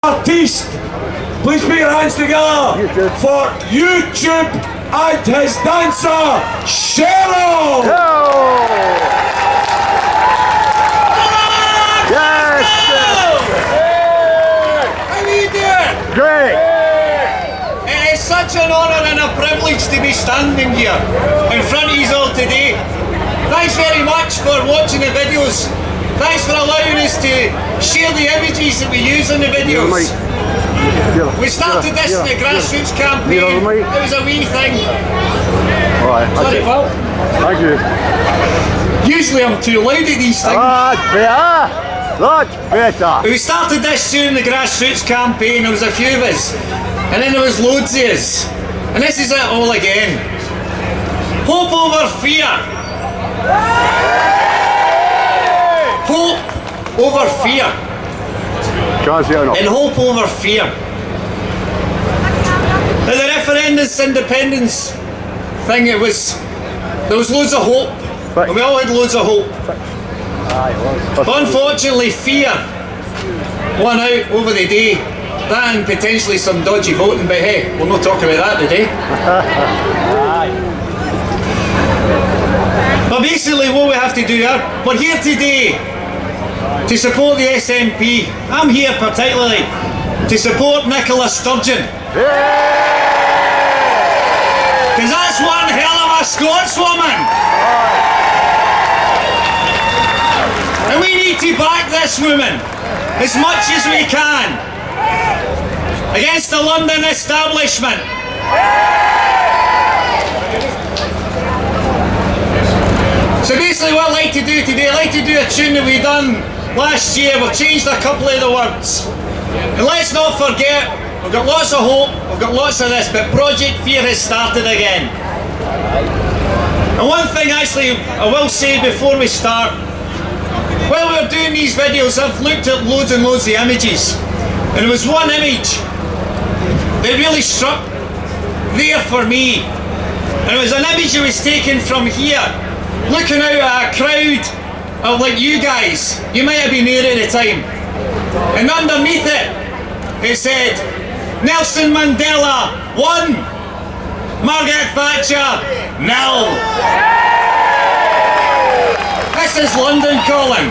artiste. Please put your hands together for YouTube and his dancer, Sheridan. Yes! How are you doing? Great! It is such an honour and a privilege to be standing here in front of you all today. Thanks very much for watching the videos. Thanks for allowing us to share the images that we use in the videos. We started this in the grassroots campaign. It was a wee thing. Right, Sorry, pal. Thank you. Usually I'm too loud at these things. That's better! That's better! We started this during the grassroots campaign. There was a few of us. And then there was loads of us. And this is it all again. Hope over fear. Hope over fear. And hope over fear. At the referendum's independence thing, there was loads of hope. And we all had loads of hope. But unfortunately fear won out over the day. That and potentially some dodgy voting, but hey, we'll not talk about that today. But basically what we have to do here, we're here today to support the SNP. I'm here particularly to support Nicola Sturgeon. Because that's one hell of a Scotswoman. And we need to back this woman as much as we can against the London establishment. So basically what I'd like to do today, I'd like to do a tune that we done last year. We've changed a couple of the words. And let's not forget, we've got lots of hope, we've got lots of this, but Project Fear has started again. And one thing actually I will say before we start, while we were doing these videos, I've looked at loads and loads of images. And there was one image that really struck there for me. And it was an image that was taken from here, looking out at a crowd of like you guys. You might have been there at the time. And underneath it, it said, Nelson Mandela 1, Margaret Thatcher 0. This is London calling.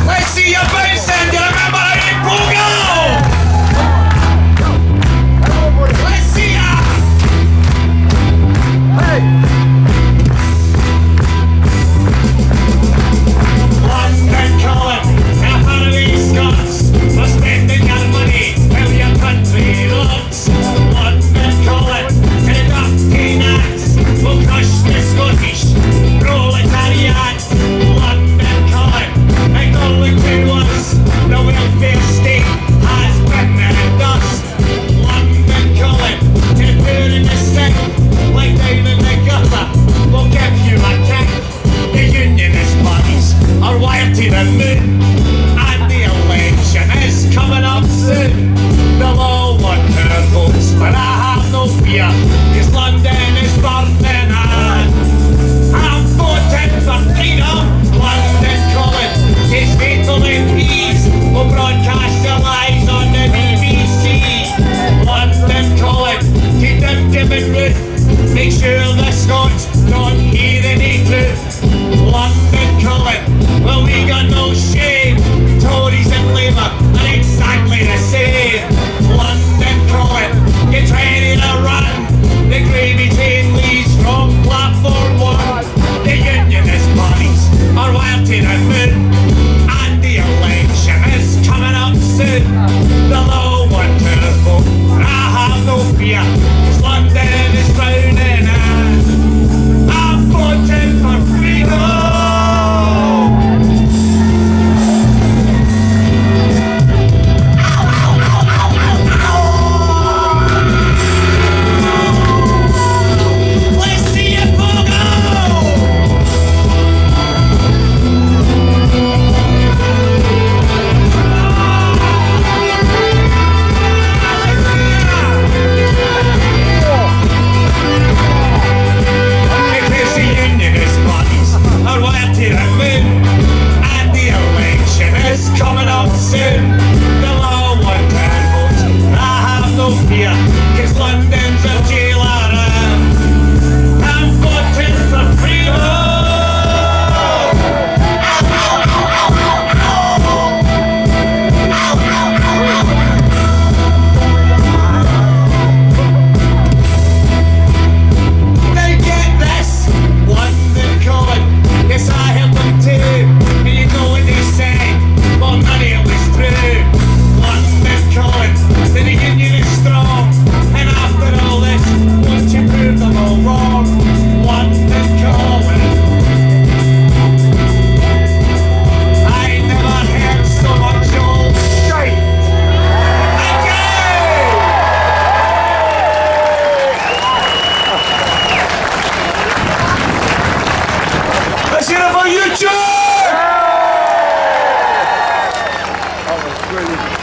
Let's see you bouncing. Do you remember how you pogo? Let's see ya. Hey. London calling. Half out of these Scots for spending your money while your country looks. London calling. And up peanuts will crush the Scottish proletariat. London calling. And going to us, the welfare state has been in dust. London calling. To the poor and the sick, like down in the gutter, we'll give you a kick. The unionist parties are wired to the moon, and the election is coming up soon. They'll all want our votes, but I have no fear, cause London is burning out. I'm voting for freedom. London calling. His faithful MPs will broadcast their lies on the BBC. London calling. Keep them giving Ruth. Make sure the Scots don't hear any truth. London calling. Well, we got no shame. Tories and Labour are exactly the same. London calling. Get ready to run. The gravy train leaves from platform 1. The unionist parties are wired to the moon, and the election is coming up soon. They'll all want to vote, but I have no fear, cause London is drowning out. I'm voting for freedom.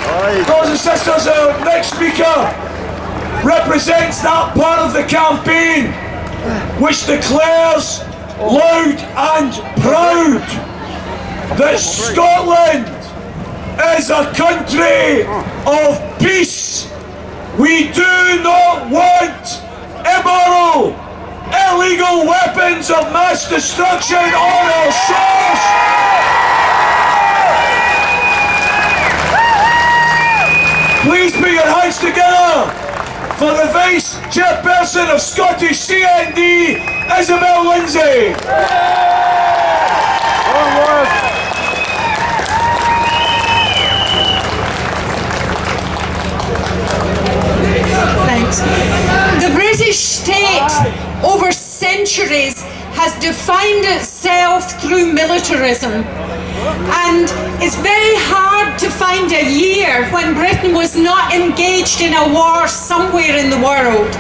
Aye. Brothers and sisters, our next speaker represents that part of the campaign which declares loud and proud that Scotland is a country of peace. We do not want immoral, illegal weapons of mass destruction on our shores. Please put your hands together for the Vice Chairperson of Scottish CND, Isabel Lindsay. Thanks. The British state over centuries has defined itself through militarism. And it's very hard to find a year when Britain was not engaged in a war somewhere in the world.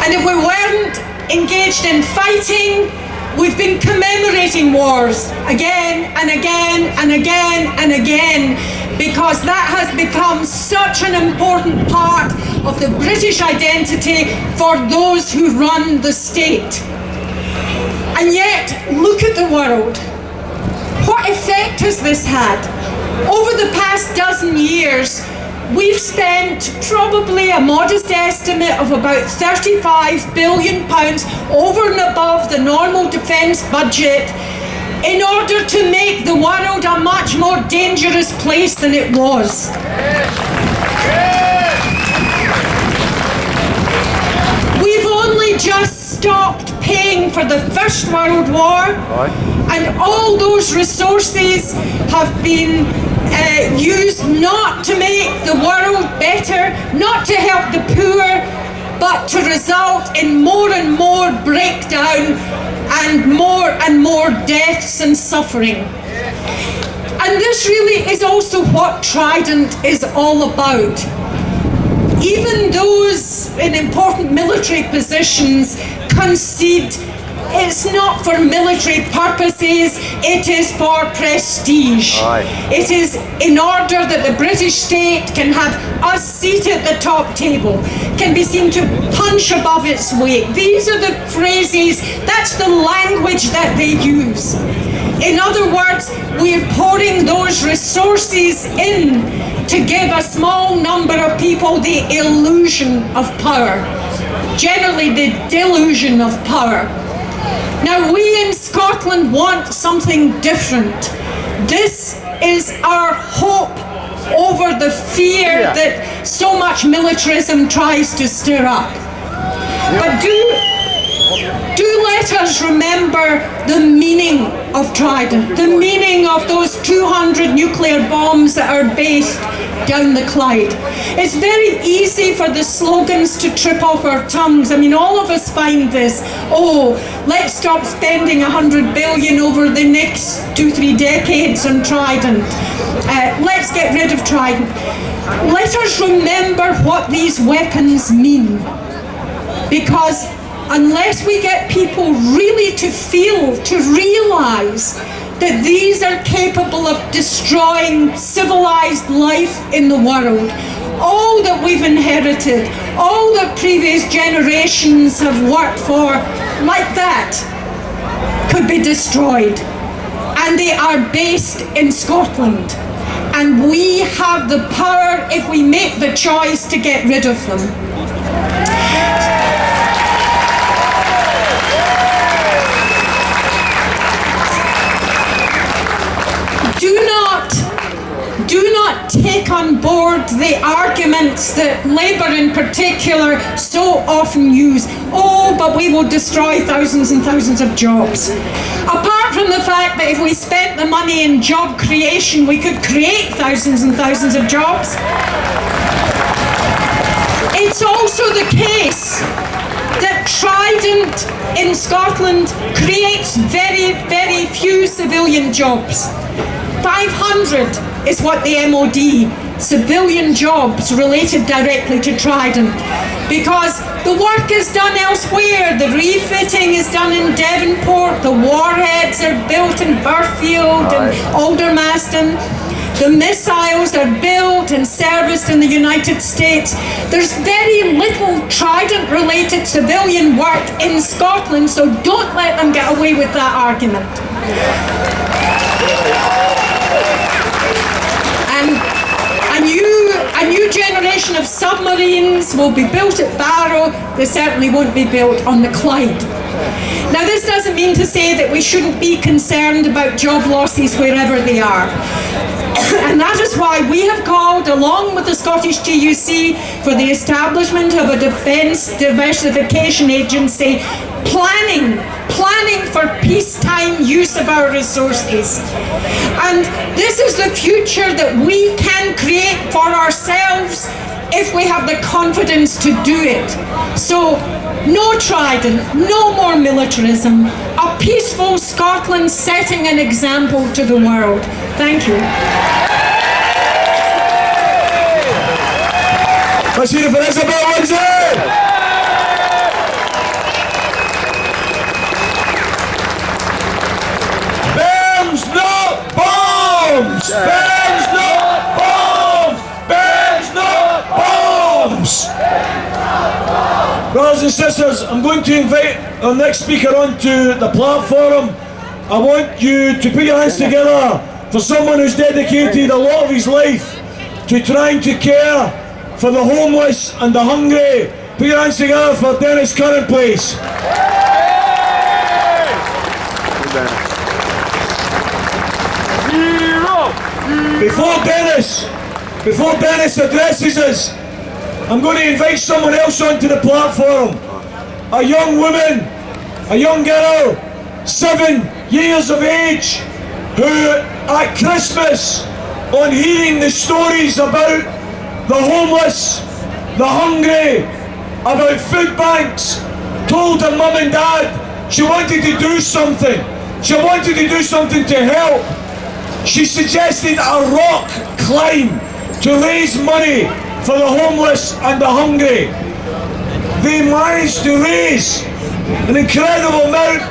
And if we weren't engaged in fighting, we've been commemorating wars again and again and again and again, because that has become such an important part of the British identity for those who run the state. And yet, look at the world. What effect has this had? Over the past dozen years, we've spent probably a modest estimate of about £35 billion over and above the normal defence budget in order to make the world a much more dangerous place than it was. We've only just stopped paying for the First World War, and all those resources have been used not to make the world better, not to help the poor, but to result in more and more breakdown and more deaths and suffering. And this really is also what Trident is all about. Even those in important military positions concede it's not for military purposes, it is for prestige. It is in order that the British state can have a seat at the top table, can be seen to punch above its weight. These are the phrases, that's the language that they use. In other words, we're pouring those resources in to give a small number of people the illusion of power, generally the delusion of power. Now, we in Scotland want something different. This is our hope over the fear that so much militarism tries to stir up. But do let us remember the meaning of Trident, the meaning of those 200 nuclear bombs that are based down the Clyde. It's very easy for the slogans to trip off our tongues. I mean, all of us find this, let's stop spending 100 billion over the next 2-3 decades on Trident. Let's get rid of Trident. Let us remember what these weapons mean. Because unless we get people really to feel, to realise that these are capable of destroying civilised life in the world, all that we've inherited, all that previous generations have worked for, like that, could be destroyed. And they are based in Scotland. And we have the power, if we make the choice, to get rid of them. Do not take on board the arguments that Labour in particular so often use. But we will destroy thousands and thousands of jobs. Apart from the fact that if we spent the money in job creation, we could create thousands and thousands of jobs. It's also the case that Trident in Scotland creates very, very few civilian jobs. 500 is what the MOD civilian jobs related directly to Trident, because the work is done elsewhere. The refitting is done in Devonport, the warheads are built in Burfield and Aldermaston. The missiles are built and serviced in the United States. There's very little Trident-related civilian work in Scotland, so don't let them get away with that argument. And a new generation of submarines will be built at Barrow. They certainly won't be built on the Clyde. Now, this doesn't mean to say that we shouldn't be concerned about job losses wherever they are. And that is why we have called, along with the Scottish TUC, for the establishment of a Defence Diversification Agency, planning for peacetime use of our resources. And this is the future that we can create for ourselves if we have the confidence to do it. So, no Trident, no more militarism, a peaceful Scotland setting an example to the world. Thank you. Let's hear it for Isabel Lindsay! Bombs, not bombs! Bombs, not bombs! Bombs, not bombs! Brothers and sisters, I'm going to invite our next speaker onto the platform. I want you to put your hands together for someone who's dedicated a lot of his life to trying to care for the homeless and the hungry. Put your hands together for Dennis Curran, please. Before Dennis addresses us, I'm going to invite someone else onto the platform. A young woman, a young girl, 7 years of age, who at Christmas, on hearing the stories about the homeless, the hungry, about food banks, told her mum and dad she wanted to do something. She wanted to do something to help. She suggested a rock climb to raise money for the homeless and the hungry. They managed to raise an incredible amount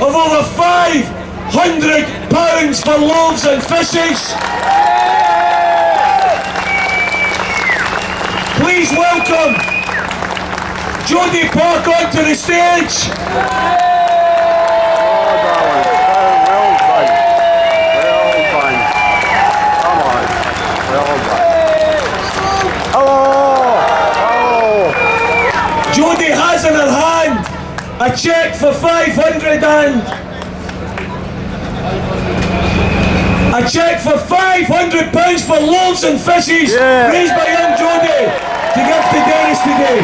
of over £500 for loaves and fishes. Please welcome Jodie Park onto the stage. Jodie has in her hand a cheque for £500 for loaves and fishes raised by young Jodie to give to Dennis today.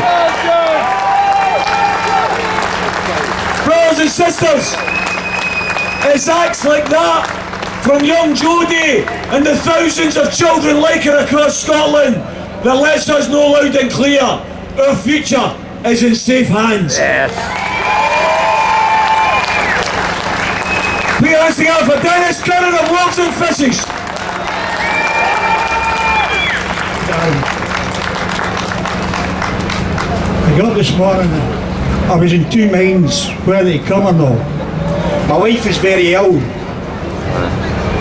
Brothers and sisters, it's acts like that from young Jodie and the thousands of children like her across Scotland that lets us know loud and clear our future is in safe hands. Yes. Put your hands together for Dennis Curran of Loaves and Fishes. I got up this morning, I was in two minds whether to come or not. My wife is very ill,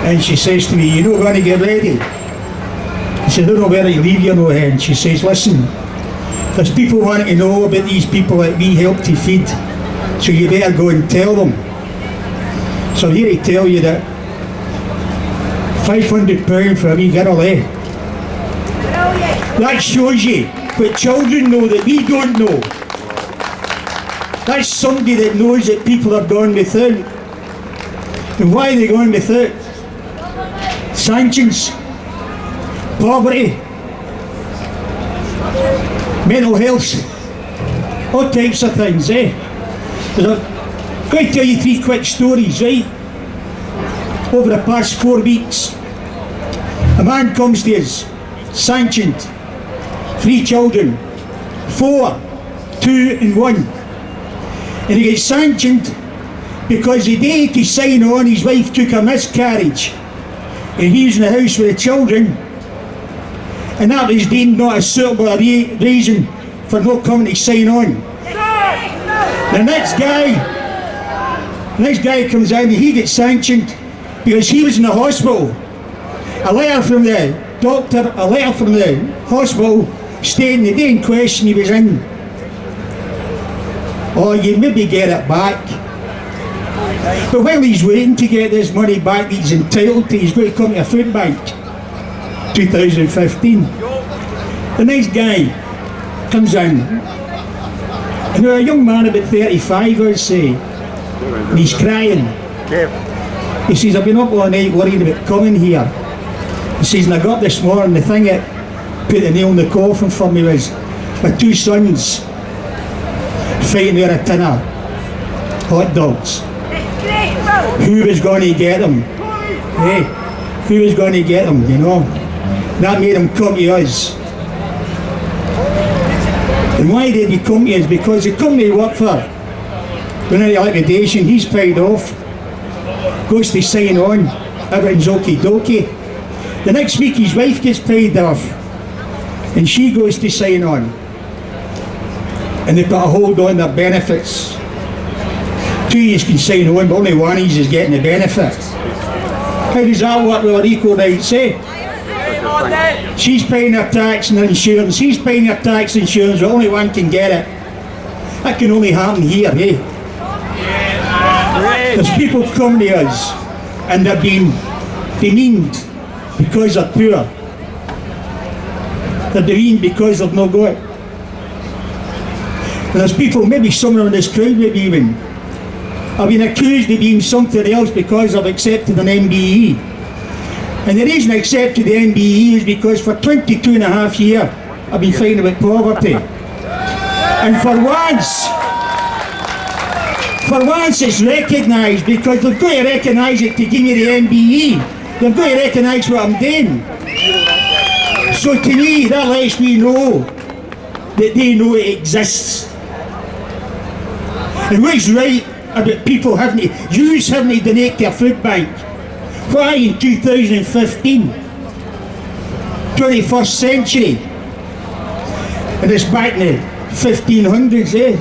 and she says to me, "You're not going to get ready?" I said, "I don't know where to leave you, no hen." She says, "Listen, there's people wanting to know about these people that we help to feed, so you better go and tell them." So I'm here to tell you that £500 for a wee girl, eh? That shows you what children know that we don't know. That's somebody that knows that people are going without. And why are they going without? Sanctions, poverty, mental health, all types of things, eh? I'm going to tell you 3 quick stories, right? Over the past 4 weeks, a man comes to us, sanctioned, 3 children, 4, 2 and 1. And he gets sanctioned because the day to sign on, his wife took a miscarriage. And he's in the house with the children. And that was deemed not a suitable reason for not coming to sign on. The next guy comes in and he gets sanctioned because he was in the hospital. A letter from the doctor, a letter from the hospital stating the day in question he was in. Oh, you maybe get it back. But while he's waiting to get this money back that he's entitled to, he's going to come to a food bank. 2015. The next guy comes in, and a young man about 35, I'd say, and he's crying. He says, I've been up all night worried about coming here. He says, and I got this morning, the thing that put the nail in the coffin for me was my two sons fighting over a tin of hot dogs. Who was going to get them? Hey, who was going to get them, you know? That made him come to us. And why did he come to us? Because the company he worked for went into liquidation, he's paid off, goes to sign on, everything's okie dokie. The next week his wife gets paid off and she goes to sign on. And they've got a hold on their benefits. 2 years can sign on, but only one is getting the benefit. How does that work with our equal rights, eh? She's paying her tax and her insurance, he's paying her tax and insurance, but only one can get it. That can only happen here, eh? There's people come to us and they're being demeaned because they're poor. They're demeaned because they've no got. And there's people, maybe someone in this crowd maybe even, have been accused of being something else because I've accepted an MBE. And the reason I accepted the MBE is because for 22 and a half years I've been fighting about poverty. And for once it's recognised, because they've got to recognise it to give me the MBE. They've got to recognise what I'm doing. So to me, that lets me know that they know it exists. And what's right about people having to donate to a food bank? Why in 2015? 21st century. And it's back in the 1500s, eh?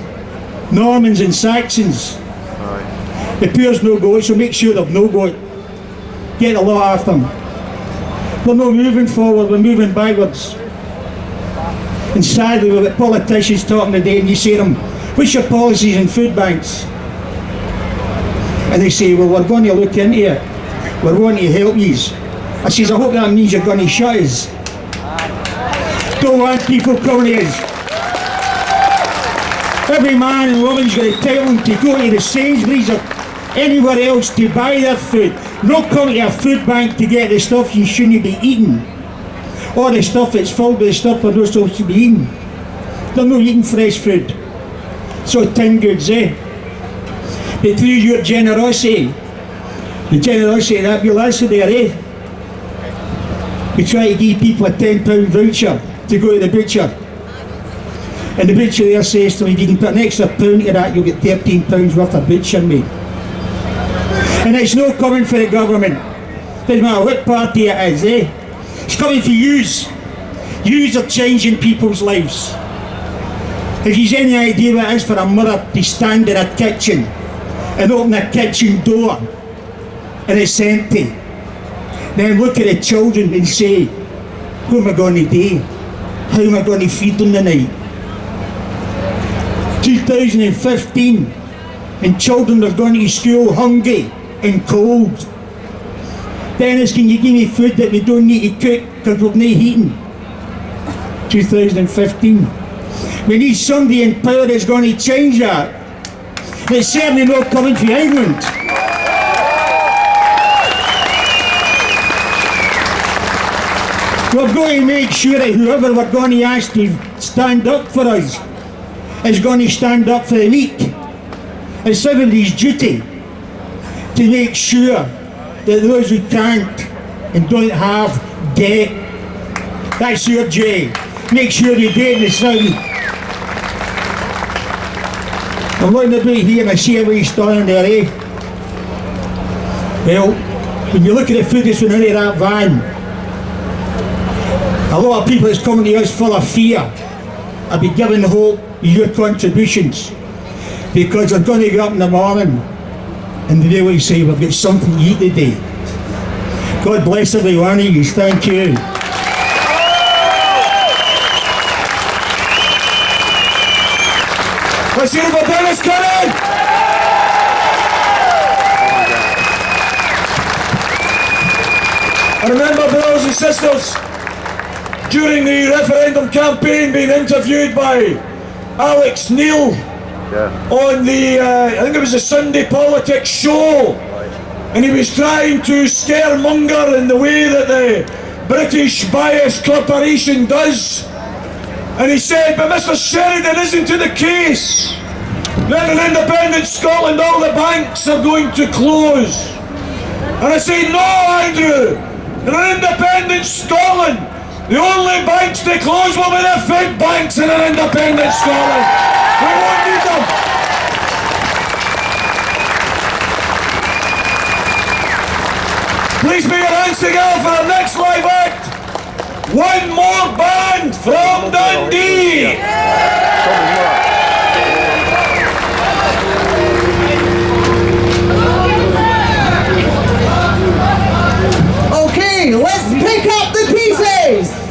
Normans and Saxons. The poor's no go, so make sure they've no go. Get a lot off them. We're not moving forward, we're moving backwards. And sadly, we've got politicians talking today, and you say to them, what's your policies in food banks? And they say, well, we're going to look into it. We're going to help you. I says, I hope that means you're going to shut us. Don't want people coming to us. Every man and woman's got a entitlement to go to the Sainsbury's or anywhere else to buy their food. Not come to a food bank to get the stuff you shouldn't be eating. Or the stuff that's filled with the stuff we're not supposed to be eating. They're not eating fresh food. So tin goods, eh? But through your generosity, the generosity of that ambulance there, eh? We try to give people a £10 voucher to go to the butcher. And the butcher there says to me, if you can put an extra pound to that, you'll get £13 worth of butcher meat. And it's not coming for the government. Doesn't matter what party it is, eh? It's coming for yous. Yous are changing people's lives. If you've any idea what it is for a mother to stand in a kitchen and open a kitchen door and it's empty, then look at the children and say, what am I going to do? How am I going to feed them tonight? 2015 and children are going to school hungry and cold. Dennis, can you give me food that we don't need to cook because we've no heating? 2015. We need somebody in power that's going to change that. It's certainly not coming from England. We're going to make sure that whoever we're going to ask to stand up for us is going to stand up for the weak. It's everybody's duty to make sure that those who can't and don't have get. That's your duty. Make sure you get the sound. I'm looking about here and I see everybody standing there, eh? Well, when you look at the footage from out of that van, a a lot of people that's coming to us full of fear. I'll be giving hope your contributions, because they're going to get up in the morning and they will say, we've got something to eat today. God bless every one of you. Thank you. Let's hear it for Dennis Cannon! I remember, brothers and sisters, during the referendum campaign, being interviewed by Alex Neil on the, I think it was a Sunday Politics show, and he was trying to scaremonger in the way that the British Bias Corporation does. And he said, but Mr. Sheridan, isn't it the case that in independent Scotland all the banks are going to close? And I say, no, Andrew, in an independent Scotland, the only banks to close will be the fake banks in an independent Scotland. We won't need them. Please put your hands together for our next live act. One more band from Dundee. Okay, let's pick up the pieces.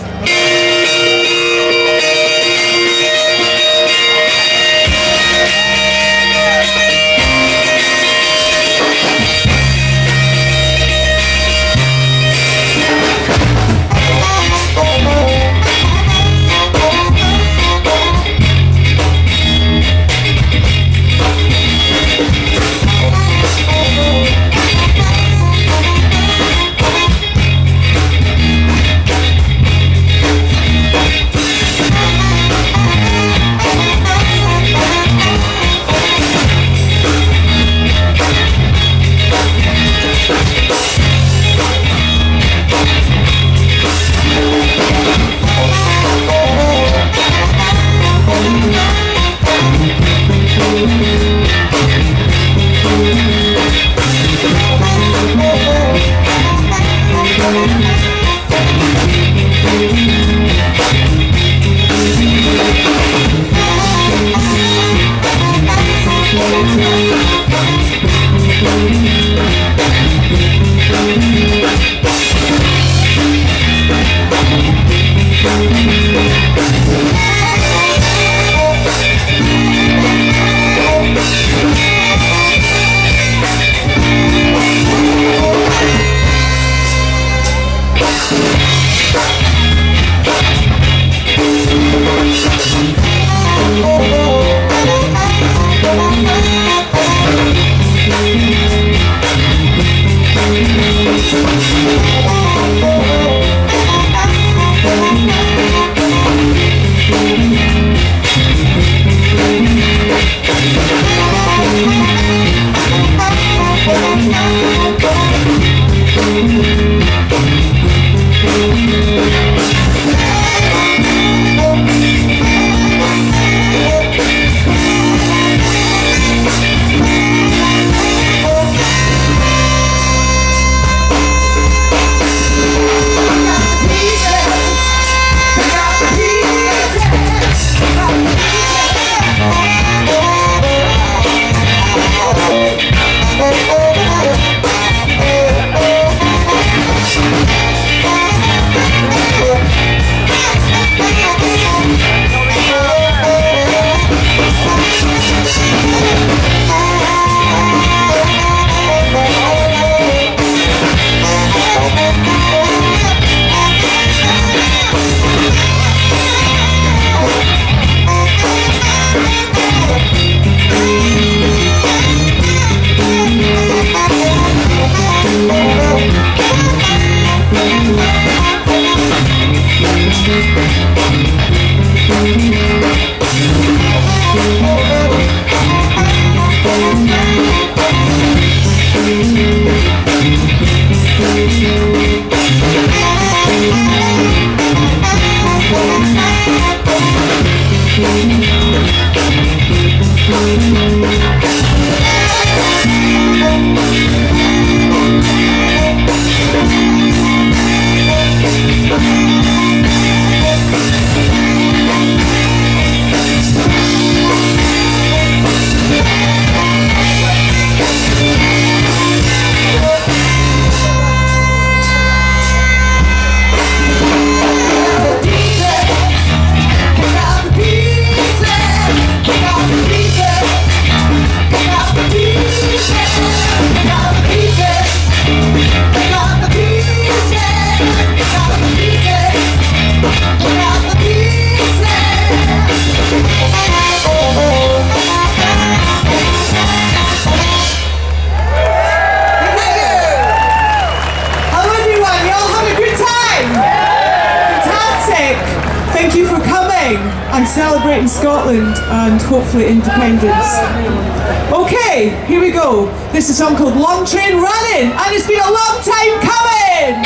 in Scotland and hopefully independence. Okay, here we go. This is a song called Long Train Running, and it's been a long time coming!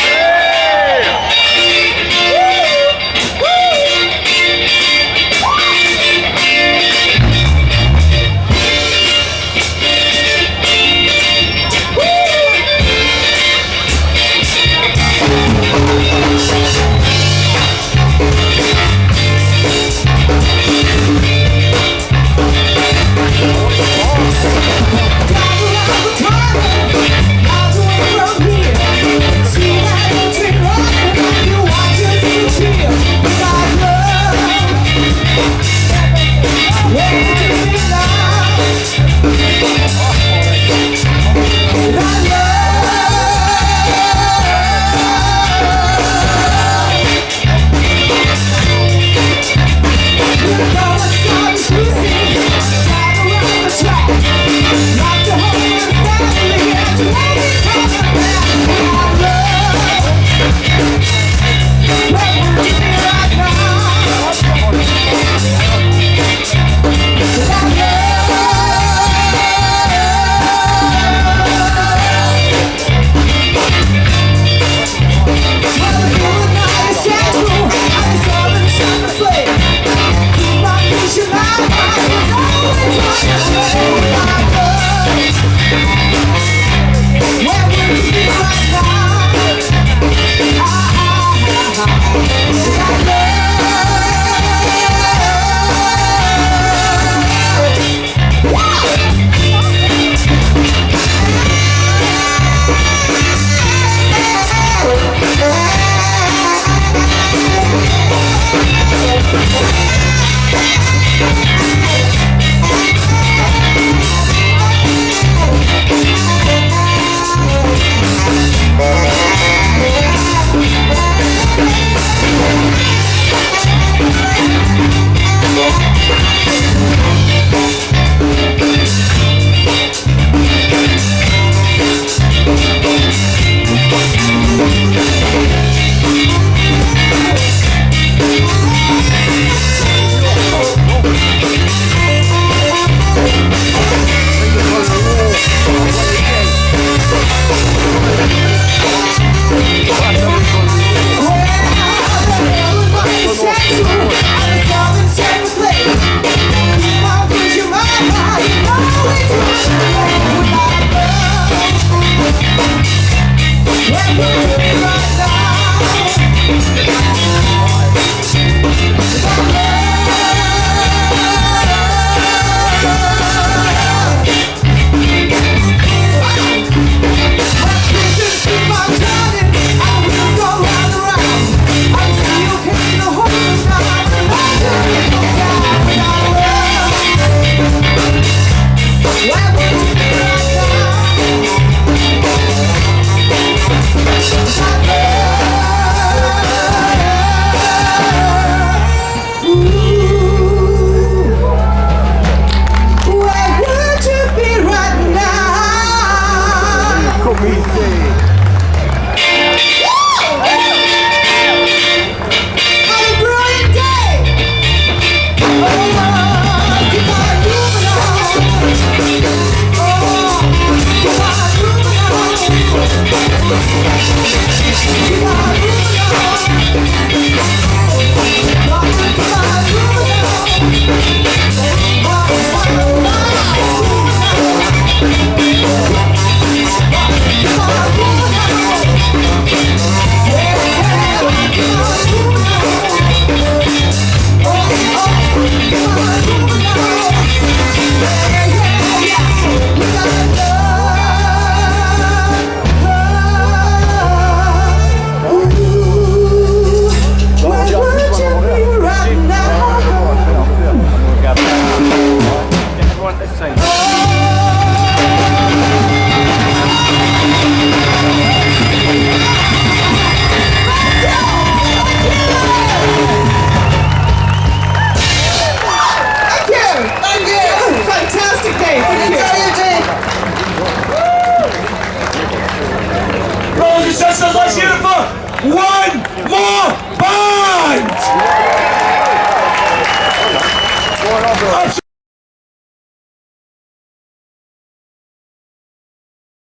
Brothers and sisters, let's hear it for one more band!